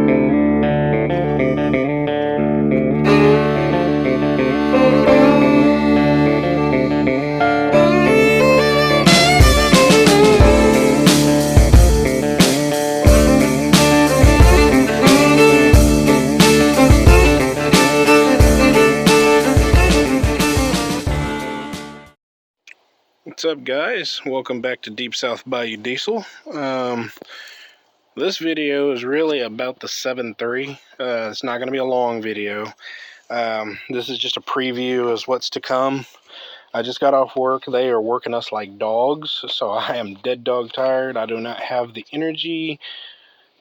What's up, guys? Welcome back to Deep South Bayou Diesel. This video is really about the 7.3. It's not going to be a long video. This is just a preview of what's to come. I just got off work. They are working us like dogs, so I am dead dog tired. I do not have the energy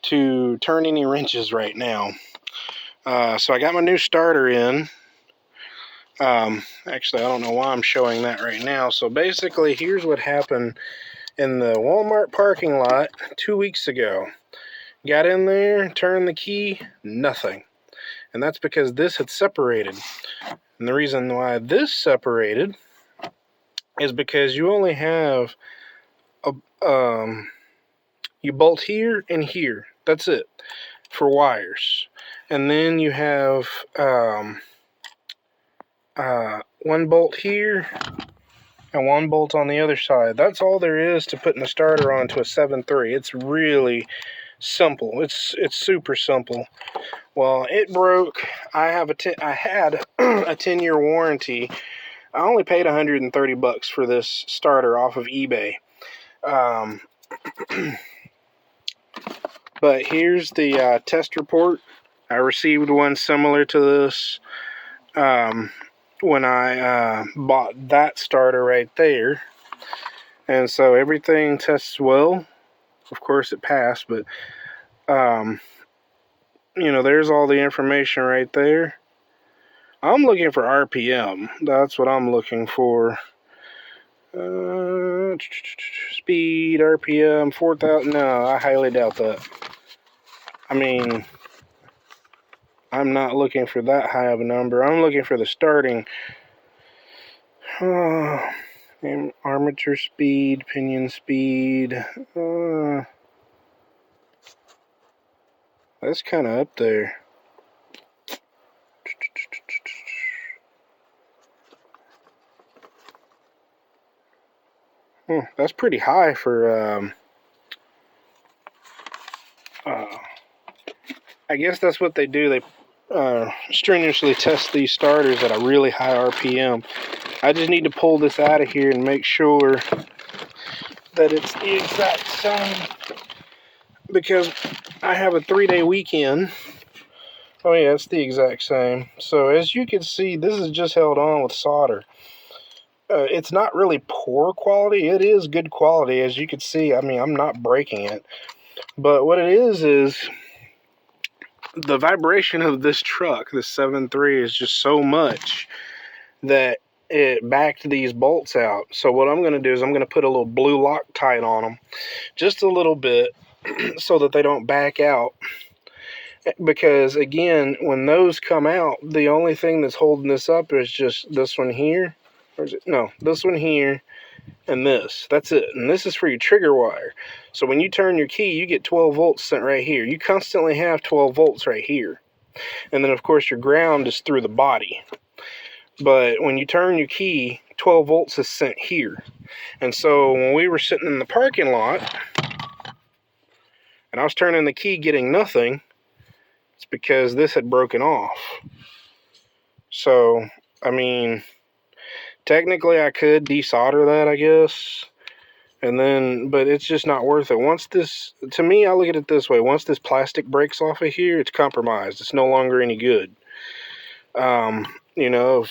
to turn any wrenches right now. So I got my new starter in. Actually, I don't know why I'm showing that right now. So basically, here's what happened in the Walmart parking lot 2 weeks ago. Got in there, turned the key, nothing. And that's because this had separated. And the reason why this separated is because you only have you bolt here and here. That's it for wires. And then you have one bolt here and one bolt on the other side. That's all there is to putting the starter onto a 7.3. It's really simple. It's super simple. Well, it broke. I had a 10-year warranty. I only paid $130 for this starter off of eBay. But here's the test report. I received one similar to this when I bought that starter right there. And so everything tests well. Of course it passed, but you know, there's all the information right there. I'm looking for RPM. That's what I'm looking for. Speed, RPM, 4,000. No, I highly doubt that. I mean, I'm not looking for that high of a number. I'm looking for the starting armature speed, pinion speed. That's kind of up there. That's pretty high for I guess that's what they do. They strenuously test these starters at a really high RPM. I just need to pull this out of here and make sure that it's the exact same, because I have a 3-day weekend. Oh yeah, it's the exact same. So as you can see, this is just held on with solder. It's not really poor quality. It is good quality, as you can see. I mean, I'm not breaking it. But what it is the vibration of this truck, this 7.3, is just so much that it backed these bolts out. So what I'm going to do is I'm going to put a little blue Loctite on them, just a little bit, so that they don't back out. Because again, when those come out, the only thing that's holding this up is just this one here. Or is it? No, this one here and this. That's it. And this is for your trigger wire. So when you turn your key, you get 12 volts sent right here. You constantly have 12 volts right here. And then, of course, your ground is through the body. But when you turn your key, 12 volts is sent here. And so when we were sitting in the parking lot, and I was turning the key getting nothing, it's because this had broken off. So, I mean, technically I could desolder that, I guess. And then, but it's just not worth it. Once this, to me, I look at it this way. Once this plastic breaks off of here, it's compromised. It's no longer any good. You know,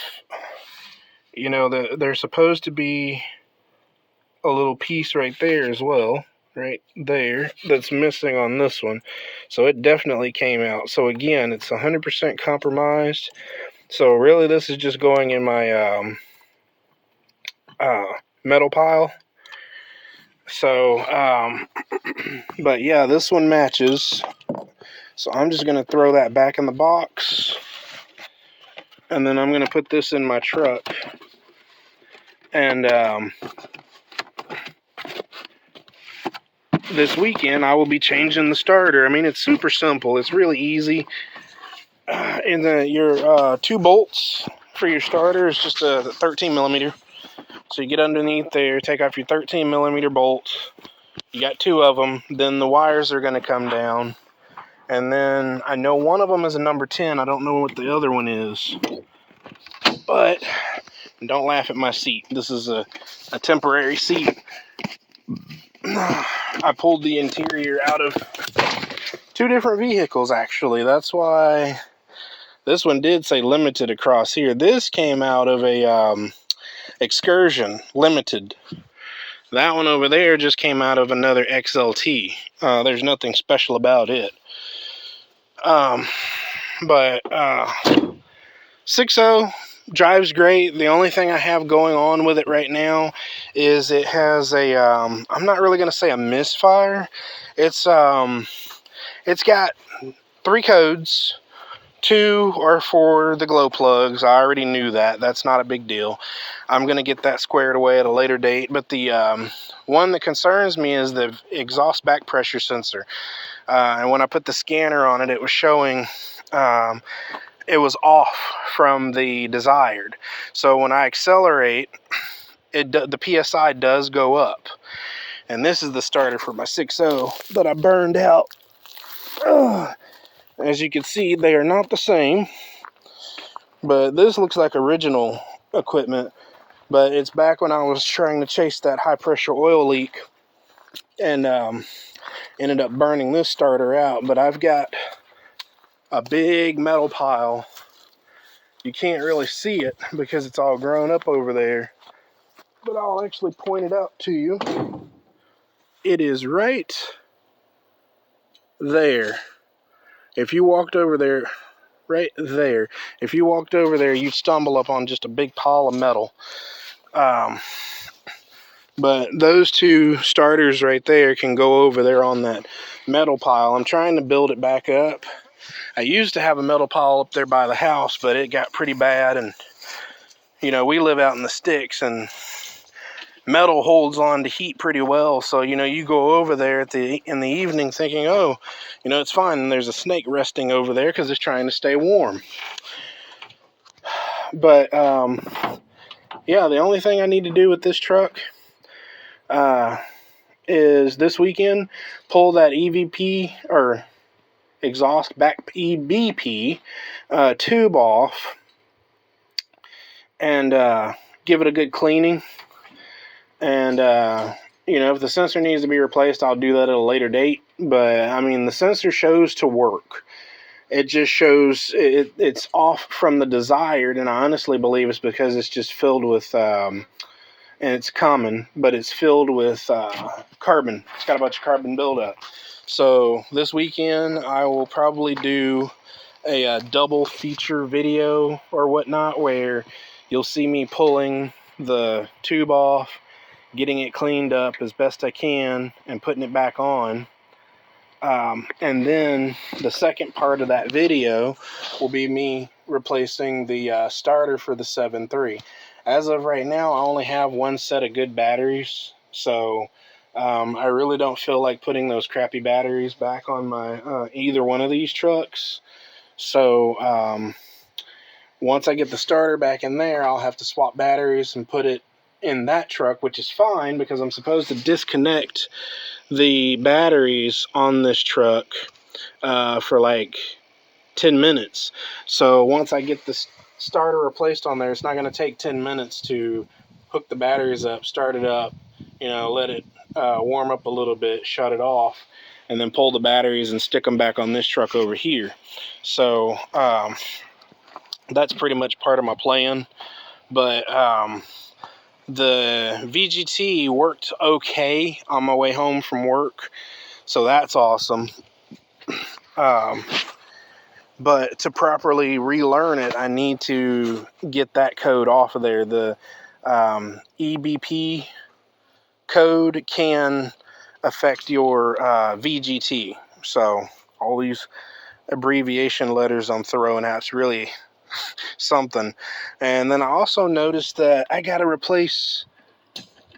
there's supposed to be a little piece right there as well, right there, that's missing on this one. So it definitely came out. So again, it's 100% compromised. So really, this is just going in my metal pile. So, but yeah, this one matches. So I'm just going to throw that back in the box. And then I'm going to put this in my truck. And this weekend I will be changing the starter. I mean, it's super simple. It's really easy. And your 2 bolts for your starter is just a 13 millimeter. So you get underneath there, take off your 13 millimeter bolts. You got 2 of them. Then the wires are going to come down. And then I know one of them is a number 10. I don't know what the other one is. But don't laugh at my seat. This is a temporary seat. I pulled the interior out of 2 different vehicles, actually. That's why this one did say limited across here. This came out of a Excursion Limited. That one over there just came out of another XLT. There's nothing special about it. But 6.0 drives great. The only thing I have going on with it right now is it has a I'm not really going to say a misfire. It's got 3 codes. 2 are for the glow plugs. I already knew that. That's not a big deal. I'm going to get that squared away at a later date. But the one that concerns me is the exhaust back pressure sensor. And when I put the scanner on it, it was showing it was off from the desired. So when I accelerate, the PSI does go up. And this is the starter for my 6.0 that I burned out. As you can see, they are not the same. But this looks like original equipment. But it's back when I was trying to chase that high pressure oil leak. And ended up burning this starter out. But I've got a big metal pile. You can't really see it because it's all grown up over there. But I'll actually point it out to you. It is right there. If you walked over there, right there, if you walked over there, you'd stumble up on just a big pile of metal. But those 2 starters right there can go over there on that metal pile. I'm trying to build it back up. I used to have a metal pile up there by the house, but it got pretty bad. And, you know, we live out in the sticks, and metal holds on to heat pretty well. So, you know, you go over there in the evening thinking, oh, you know, it's fine. And there's a snake resting over there because it's trying to stay warm. But, yeah, the only thing I need to do with this truck is this weekend pull that EVP or exhaust back EBP tube off and give it a good cleaning. And you know, if the sensor needs to be replaced, I'll do that at a later date. But I mean, the sensor shows to work. It just shows it's off from the desired, and I honestly believe it's because it's just filled with and it's common, but it's filled with carbon. It's got a bunch of carbon buildup. So this weekend I will probably do a double feature video or whatnot where you'll see me pulling the tube off, getting it cleaned up as best I can, and putting it back on. And then the second part of that video will be me replacing the starter for the 7.3. As of right now, I only have 1 set of good batteries, so I really don't feel like putting those crappy batteries back on my either one of these trucks. So once I get the starter back in there, I'll have to swap batteries and put it in that truck, which is fine because I'm supposed to disconnect the batteries on this truck for like 10 minutes. So once I get the starter replaced on there, it's not going to take 10 minutes to hook the batteries up, start it up, you know, let it warm up a little bit, shut it off, and then pull the batteries and stick them back on this truck over here. So that's pretty much part of my plan. But the VGT worked okay on my way home from work, so that's awesome. But to properly relearn it, I need to get that code off of there. The EBP code can affect your VGT. So all these abbreviation letters I'm throwing out is really something. And then I also noticed that I got to replace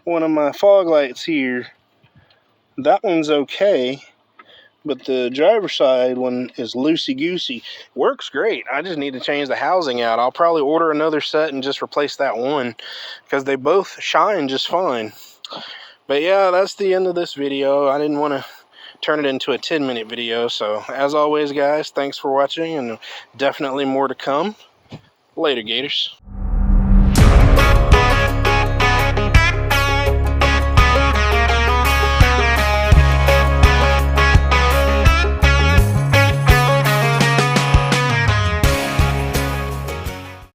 one of my fog lights here. That one's okay, but the driver's side one is loosey-goosey. Works great. I just need to change the housing out. I'll probably order another set and just replace that one, because they both shine just fine. But yeah, that's the end of this video. I didn't want to turn it into a 10-minute video. So as always, guys, thanks for watching, and definitely more to come. Later, Gators.